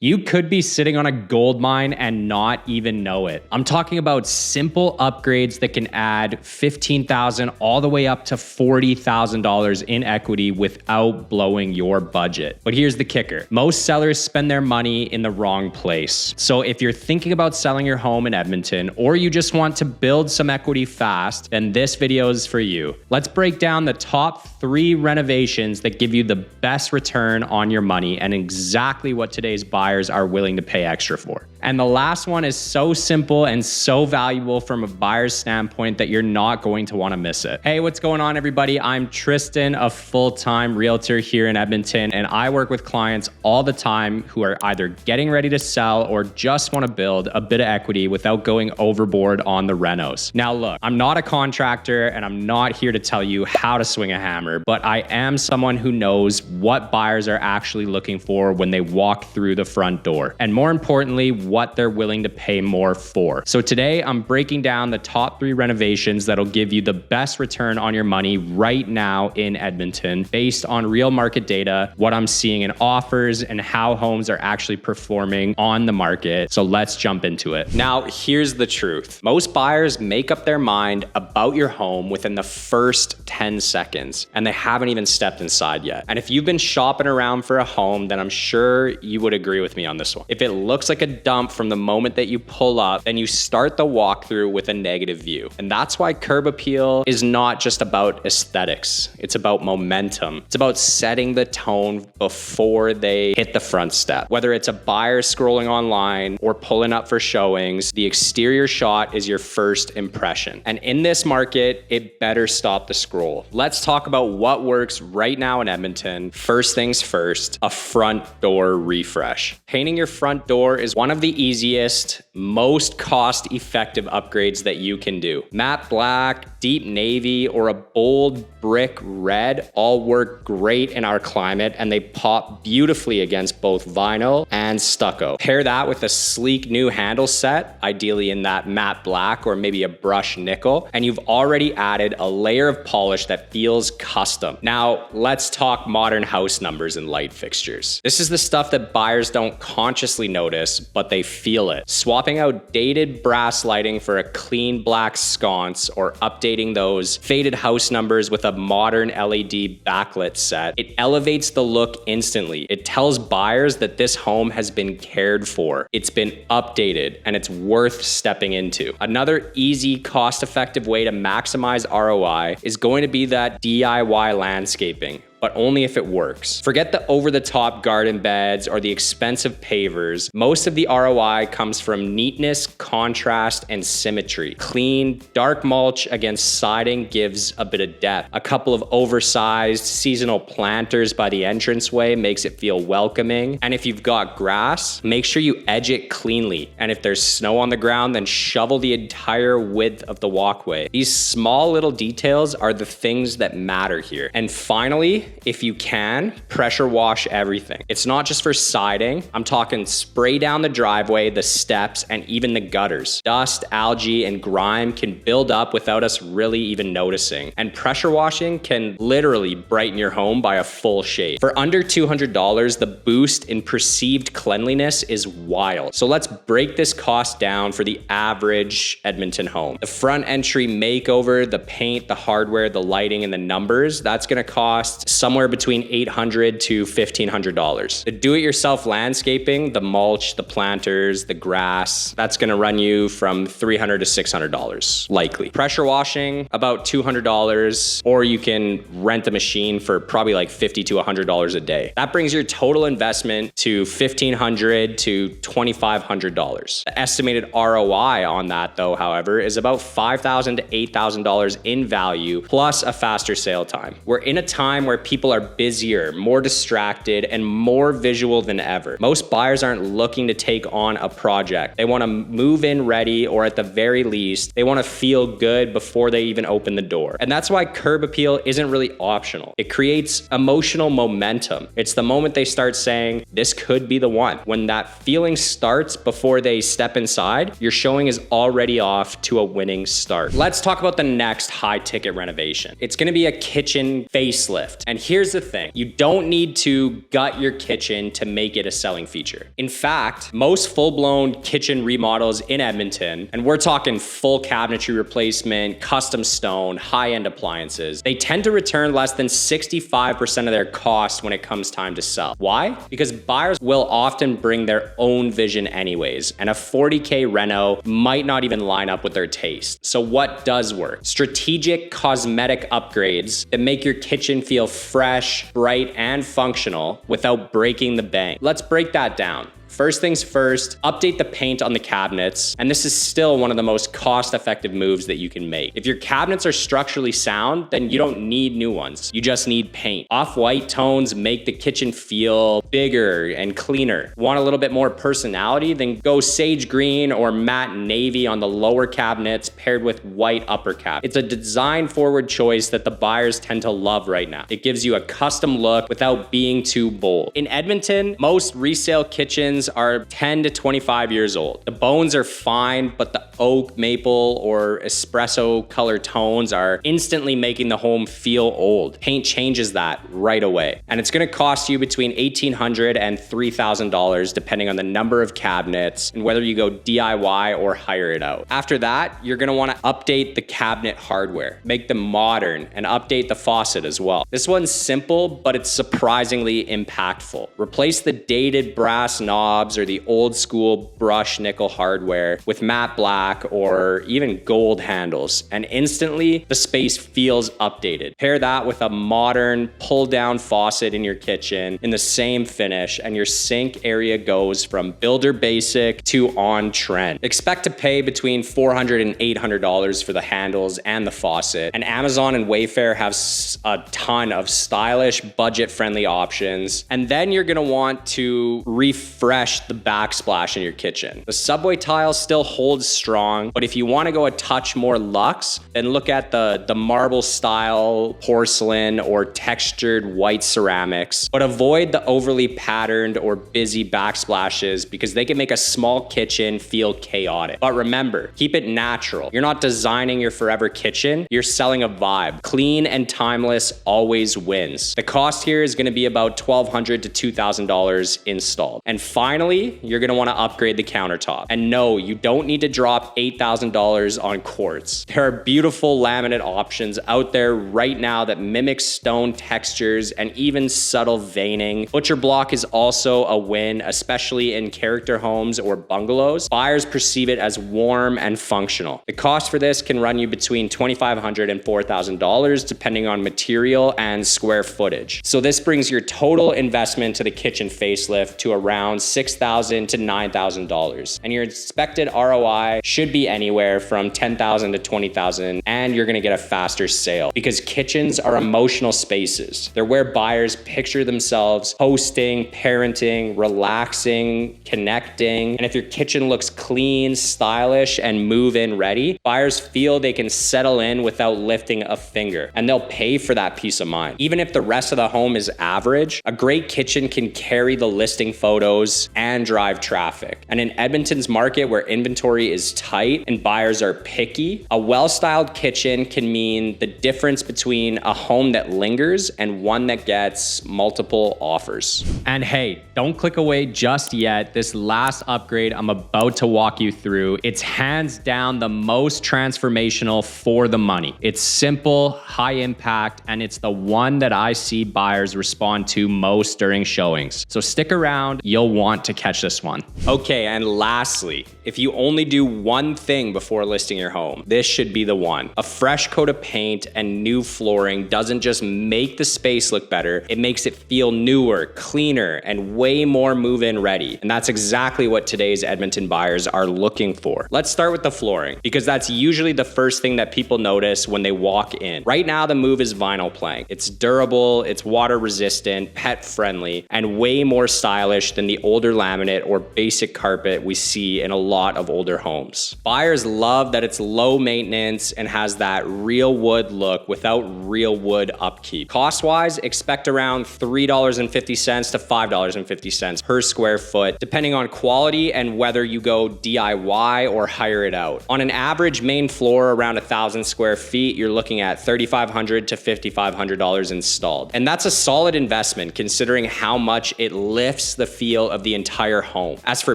You could be sitting on a gold mine and not even know it. I'm talking about simple upgrades that can add $15,000 all the way up to $40,000 in equity without blowing your budget. But here's the kicker. Most sellers spend their money in the wrong place. So if you're thinking about selling your home in Edmonton, or you just want to build some equity fast, then this video is for you. Let's break down the top 3 renovations that give you the best return on your money and exactly what today's buyers are willing to pay extra for. And the last one is so simple and so valuable from a buyer's standpoint that you're not going to want to miss it. Hey, what's going on, everybody? I'm Tristan, a full-time realtor here in Edmonton, and I work with clients all the time who are either getting ready to sell or just want to build a bit of equity without going overboard on the renos. Now look, I'm not a contractor and I'm not here to tell you how to swing a hammer, but I am someone who knows what buyers are actually looking for when they walk through the front door, and more importantly, what they're willing to pay more for. So today I'm breaking down the top 3 renovations that'll give you the best return on your money right now in Edmonton based on real market data, what I'm seeing in offers, and how homes are actually performing on the market. So let's jump into it. Now, here's the truth. Most buyers make up their mind about your home within the first 10 seconds, and they haven't even stepped inside yet. And if you've been shopping around for a home, then I'm sure you would agree with me on this one. If it looks like a dump from the moment that you pull up, then you start the walkthrough with a negative view. And that's why curb appeal is not just about aesthetics. It's about momentum. It's about setting the tone before they hit the front step. Whether it's a buyer scrolling online or pulling up for showings, the exterior shot is your first impression. And in this market, it better stop the scroll. Let's talk about what works right now in Edmonton. First things first, a front door refresh. Painting your front door is one of the easiest, most cost-effective upgrades that you can do. Matte black, deep navy, or a bold brick red all work great in our climate, and they pop beautifully against both vinyl and stucco. Pair that with a sleek new handle set, ideally in that matte black or maybe a brush nickel, and you've already added a layer of polish that feels custom. Now, let's talk modern house numbers and light fixtures. This is the stuff that buyers don't consciously notice, but they feel it. Swapping out dated brass lighting for a clean black sconce or updating those faded house numbers with a modern LED backlit set, it elevates the look instantly. It tells buyers that this home has been cared for, it's been updated, and it's worth stepping into. Another easy, cost-effective way to maximize ROI is going to be that DIY landscaping, but only if it works. Forget the over-the-top garden beds or the expensive pavers. Most of the ROI comes from neatness, contrast, and symmetry. Clean, dark mulch against siding gives a bit of depth. A couple of oversized seasonal planters by the entranceway makes it feel welcoming. And if you've got grass, make sure you edge it cleanly. And if there's snow on the ground, then shovel the entire width of the walkway. These small little details are the things that matter here. And finally, if you can, pressure wash everything. It's not just for siding. I'm talking spray down the driveway, the steps, and even the gutters. Dust, algae, and grime can build up without us really even noticing. And pressure washing can literally brighten your home by a full shade. For under $200, the boost in perceived cleanliness is wild. So let's break this cost down for the average Edmonton home. The front entry makeover, the paint, the hardware, the lighting, and the numbers, that's gonna cost somewhere between $800 to $1,500. The do-it-yourself landscaping, the mulch, the planters, the grass, that's gonna run you from $300 to $600, likely. Pressure washing, about $200, or you can rent a machine for probably like $50 to $100 a day. That brings your total investment to $1,500 to $2,500. The estimated ROI on that, though, however, is about $5,000 to $8,000 in value, plus a faster sale time. We're in a time where people are busier, more distracted, and more visual than ever. Most buyers aren't looking to take on a project. They want to move in ready, or at the very least, they want to feel good before they even open the door. And that's why curb appeal isn't really optional. It creates emotional momentum. It's the moment they start saying, this could be the one. When that feeling starts before they step inside, your showing is already off to a winning start. Let's talk about the next high ticket renovation. It's going to be a kitchen facelift. And And here's the thing, you don't need to gut your kitchen to make it a selling feature. In fact, most full-blown kitchen remodels in Edmonton, and we're talking full cabinetry replacement, custom stone, high-end appliances, they tend to return less than 65% of their cost when it comes time to sell. Why? Because buyers will often bring their own vision anyways, and a $40K reno might not even line up with their taste. So what does work? Strategic cosmetic upgrades that make your kitchen feel fresh, bright, and functional without breaking the bank. Let's break that down. First things first, update the paint on the cabinets, and this is still one of the most cost-effective moves that you can make. If your cabinets are structurally sound, then you don't need new ones. You just need paint. Off-white tones make the kitchen feel bigger and cleaner. Want a little bit more personality? Then go sage green or matte navy on the lower cabinets paired with white upper cap. It's a design-forward choice that the buyers tend to love right now. It gives you a custom look without being too bold. In Edmonton, most resale kitchens are 10 to 25 years old. The bones are fine, but the oak, maple, or espresso color tones are instantly making the home feel old. Paint changes that right away. And it's gonna cost you between $1,800 and $3,000 depending on the number of cabinets and whether you go DIY or hire it out. After that, you're gonna wanna update the cabinet hardware, make them modern, and update the faucet as well. This one's simple, but it's surprisingly impactful. Replace the dated brass knobs or the old school brush nickel hardware with matte black or even gold handles, and instantly the space feels updated. Pair that with a modern pull-down faucet in your kitchen in the same finish, and your sink area goes from builder basic to on trend. Expect to pay between $400 and $800 for the handles and the faucet, and Amazon and Wayfair have a ton of stylish, budget-friendly options. And then you're gonna want to refresh the backsplash in your kitchen. The subway tile still holds strong, but if you want to go a touch more luxe, then look at the marble style porcelain or textured white ceramics, but avoid the overly patterned or busy backsplashes because they can make a small kitchen feel chaotic. But remember, keep it natural. You're not designing your forever kitchen, you're selling a vibe. Clean and timeless always wins. The cost here is going to be about $1,200 to $2,000 installed. And finally, you're gonna wanna upgrade the countertop. And no, you don't need to drop $8,000 on quartz. There are beautiful laminate options out there right now that mimic stone textures and even subtle veining. Butcher block is also a win, especially in character homes or bungalows. Buyers perceive it as warm and functional. The cost for this can run you between $2,500 and $4,000 depending on material and square footage. So this brings your total investment to the kitchen facelift to around $6,000 to $9,000. And your expected ROI should be anywhere from $10,000 to $20,000, and you're gonna get a faster sale because kitchens are emotional spaces. They're where buyers picture themselves hosting, parenting, relaxing, connecting. And if your kitchen looks clean, stylish, and move-in ready, buyers feel they can settle in without lifting a finger, and they'll pay for that peace of mind. Even if the rest of the home is average, a great kitchen can carry the listing photos and drive traffic. And in Edmonton's market where inventory is tight and buyers are picky, a well-styled kitchen can mean the difference between a home that lingers and one that gets multiple offers. And hey, don't click away just yet. This last upgrade I'm about to walk you through, it's hands down the most transformational for the money. It's simple, high impact, and it's the one that I see buyers respond to most during showings. So stick around, you'll want to catch this one. Okay, and lastly, if you only do one thing before listing your home, this should be the one. A fresh coat of paint and new flooring doesn't just make the space look better, it makes it feel newer, cleaner, and way more move-in ready. And that's exactly what today's Edmonton buyers are looking for. Let's start with the flooring, because that's usually the first thing that people notice when they walk in. Right now, the move is vinyl plank. It's durable, it's water resistant, pet friendly, and way more stylish than the old older laminate or basic carpet we see in a lot of older homes. Buyers love that it's low maintenance and has that real wood look without real wood upkeep. Cost-wise, expect around $3.50 to $5.50 per square foot, depending on quality and whether you go DIY or hire it out. On an average main floor around 1,000 square feet, you're looking at $3,500 to $5,500 installed. And that's a solid investment considering how much it lifts the feel of the entire home. As for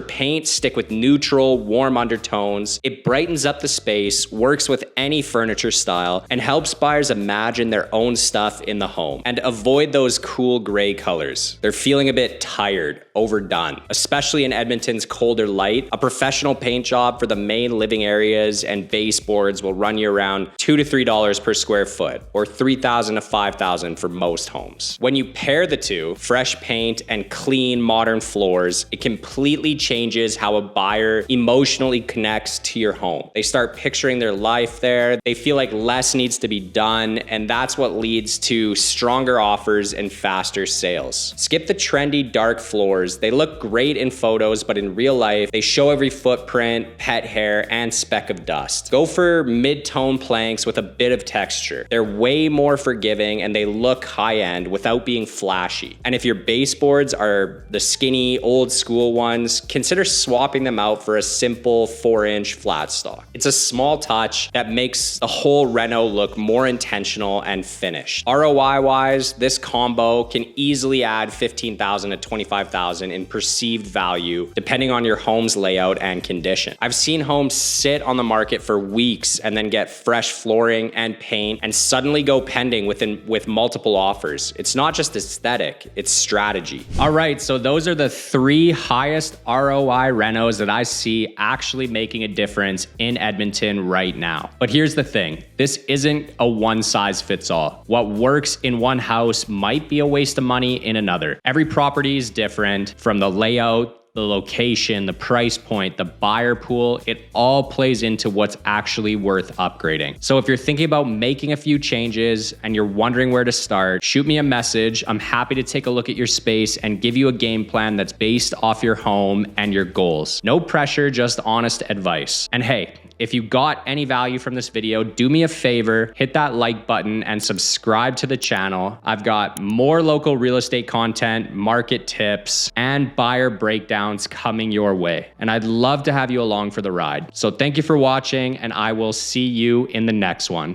paint, stick with neutral, warm undertones. It brightens up the space, works with any furniture style, and helps buyers imagine their own stuff in the home. And avoid those cool gray colors. They're feeling a bit tired, overdone. Especially in Edmonton's colder light, a professional paint job for the main living areas and baseboards will run you around $2 to $3 per square foot, or $3,000 to $5,000 for most homes. When you pair the two, fresh paint and clean modern floors, it completely changes how a buyer emotionally connects to your home. They start picturing their life there. They feel like less needs to be done, and that's what leads to stronger offers and faster sales. Skip the trendy dark floors. They look great in photos, but in real life, they show every footprint, pet hair, and speck of dust. Go for mid-tone planks with a bit of texture. They're way more forgiving and they look high-end without being flashy. And if your baseboards are the skinny, old school ones, consider swapping them out for a simple 4-inch flat stock. It's a small touch that makes the whole reno look more intentional and finished. ROI-wise, this combo can easily add $15,000 to $25,000 in perceived value, depending on your home's layout and condition. I've seen homes sit on the market for weeks and then get fresh flooring and paint and suddenly go pending with multiple offers. It's not just aesthetic, it's strategy. All right, so those are the 3 highest ROI renos that I see actually making a difference in Edmonton right now. But here's the thing, this isn't a one-size-fits-all. What works in one house might be a waste of money in another. Every property is different, from the layout, the location, the price point, the buyer pool, it all plays into what's actually worth upgrading. So if you're thinking about making a few changes and you're wondering where to start, shoot me a message. I'm happy to take a look at your space and give you a game plan that's based off your home and your goals. No pressure, just honest advice. And hey, if you got any value from this video, do me a favor, hit that like button and subscribe to the channel. I've got more local real estate content, market tips, and buyer breakdowns coming your way. And I'd love to have you along for the ride. So thank you for watching, and I will see you in the next one.